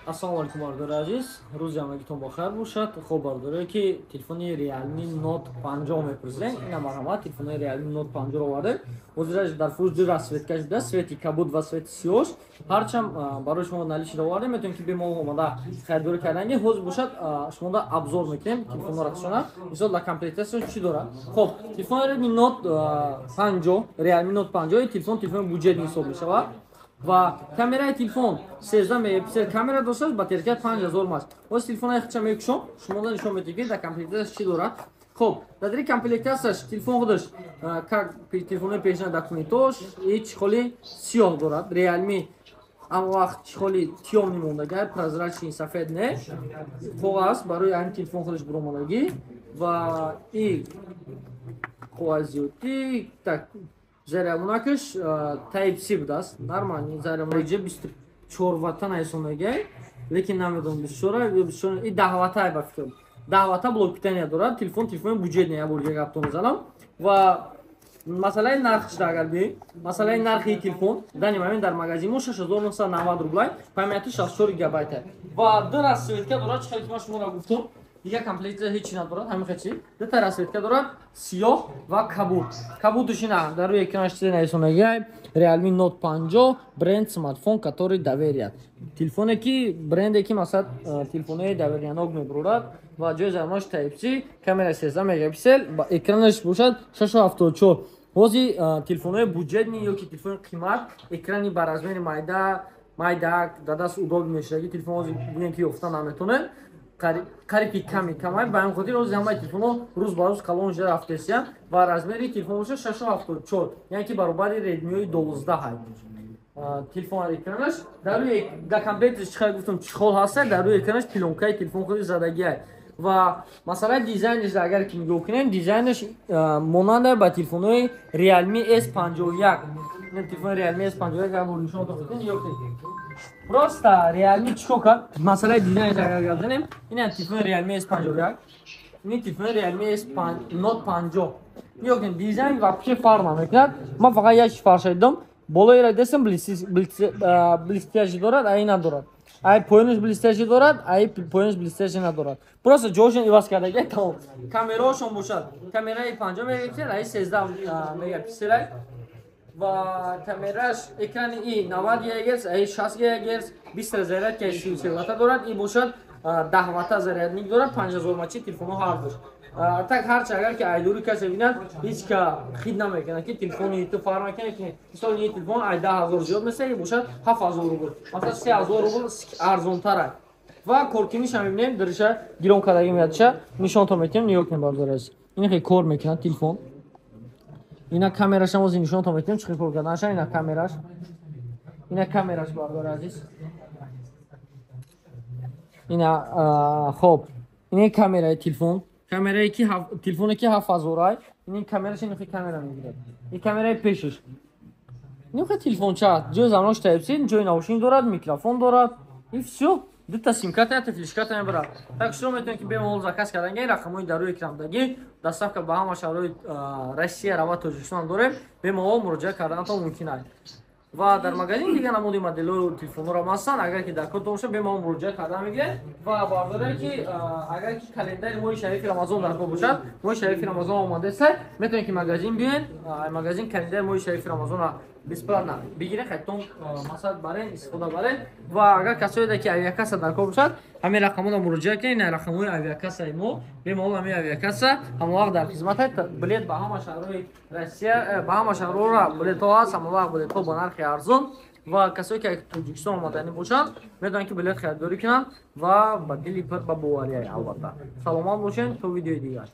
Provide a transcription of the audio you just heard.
Ассалому алайкум бардори азиз, рӯзи ҳамагитон бохайр бошад. Хуб бардори ки телефони Realme Note 50 мепурсем. Ина марҳамат телефони Realme Note 50 овардем. ҳозир дар фурӯш ду расветкаш буда, свети кабуд ва свети сиёҳ. Ҳарчанд барои шумо налишида овардем, метавонед ки бемол омада хайрдорӣ карданги. Ҳозир бошад шумо да абзор мекунем телефонро расона. Мисол дар комплектасияш чӣ дорад? Хуб, телефони Realme Note 50, Realme Note 50 телефони буҷетни ҳисоб мешавад. و کامرای تلفن 13 مگاپیکسل کامera داشته باتری 5000 ماهه. واسه تلفن خودش میکشم شما دا نشون میدید که در کامپیوترش چی داره. خب در کامپیوترش تلفن خودش تلفن پیشنهاد داکومنتاش هیچ خالی سیاه داره. ریالمی اما وقت خالی تیام نمونده گه پرزرچین سفید نه کاغذ برای این تلفن خودش برامونگی و این квазиоти так зарядонакаш Type-C будаст. Нормальный зарядонак 24 ваттан айсон мегай, лекин намедонам 24 ё 24 и 10 ватта ба фикр. 10 ватта блок питания дорад. Телефони буҷетни я бор гаптон мезанам ва масъалаи нархш агар бе, масъалаи нархи телефон дани мамин дар магазин мо 6990 рублай, памяти 64 гигабайт ва ду расветка дорад. Чӣ хеле шумо гуфтам دیگه کامپلیت هیچی ندارد. همین خیلی دو تا راستی دارد سیاه و کبود. کبودش نه در روی اکرانش چیزی نیست. میگه Realme Note 50 برند smartphone который доверяет. تلفنی که برندی که مثلا تلفن‌های доверенок میبرد و جای زمانش Type-C، کامera 13 مگاپیکسل، با اکرانش باشد 674. واسه تلفن‌های بودجه‌نی یا که تلفن قیمت، اکرانی برازمین مایدا داداش удобно میشه. تلفن واسه ببینید که افتاد نمیتونه. قریبی کمی با این خاطر روز همه تلفن‌ها روز به روز کلان شده افزایش و رزمری تلفنش 674 یعنی که برابر ردمی 12 هست. تلفن اکرانش در روی کامپیوترش چقدر گفتم چخال هست، در روی اکرانش پلونکای تلفن خودی زدگی است و مثلا دیزاینش اگر که نگاه کنیم دیزاینش مانند با تلفن‌های Realme S51. این تلفن Realme S51 هم نشون دادن یا просто Realme чико кард масъалаи дизайнш агар гардонем ин телефон Realme S51 ин телефон Realme S Note 50 ёкин дизайн вообще фарқ намекунад. Ман фақат як чиз фарқ шудам, болоиро дестам блестящий дорад, ай надорад. Ай поёнаш блестящий дорад, ай поёнаш блестящий надорад. Просто ҷойшон иваз кардаги тамом. Камераошон бошад камераи 50 мегапиксел, ай 13 мегапиксел و کامراش اکران ای 90 گیگاهرتز، ای 60 گیگاهرتز، 20 зарядка 33 وات دارد. این باشد 10 وات зарядник دارد. 5000 ماهه تلفن هر دوش. так هر اگر که ایدوری کسی ببیند هیچ که خرید نمیکنه که تلفنی تو فرق میکنه که مثلا این تلفن ای 10000 زیاد میشه باشد 7000 روبل، مثلا 3000 روبل ارزان تره و کورکینیش هم میبینیم درش گیرون کردگی میادشه نشان تو میتونیم نیویورک برداریم. این خیلی کور میکنه تلفن. اینا کامراش هم از این نشون تو میتونیم چه کار کردنش. اینا کامراش بردار عزیز. اینا خوب این کامرای تلفن، کامرایی که تلفنی که 7000 این کامراش این خیلی کامرا میگیره. این کامرای پیشش این خیلی تلفن چه جای زمانش Type-C، جای ناوشین دارد، میکروفون دارد. این все دو تا سیم کارت یا فلش کارت میبرد. так شما میتونید که بمول زاکاس کردنگی رقمای در روی اکران دادگی доставка ба ҳама шаҳрҳои Россия ва Тоҷикистон дорем. бемолол муроҷиат карданатон мумкин аст ва дар магазин дига намуди моделҳои телефонҳоро ҳастанд. агар ки дар кор боша бемолол муроҷиат кардан мегиред ва бардорем ки агар ки календари моҳи шарифи рамазон дар кор бошад, моҳи шарифи рамазон омадаст, метавонед ки магазин биёед, магазин календари моҳи шарифи рамазонро бесплатно бигиред, хатон масъалат барен истифода барен ва агар касоеде ки авиакасса дар кор бошад ҳамин рақамҳоро муроҷиат кунед. ин рақамҳои авиакассаи мо бемолол ҳамин авиакасса ҳамавақт дар хизмат аст. билет ба ҳама шаҳрҳои Россия, ба ҳама шаҳрҳоро билетҳо ҳаст, ҳамавақт билетҳо ба нархи арзон ва касое ки Тоҷикистон омадани бошанд метавонанд ки билет харидорӣ кунанд ва ба дили пир ба бовария. албатта саломат бошед то видеои дигар.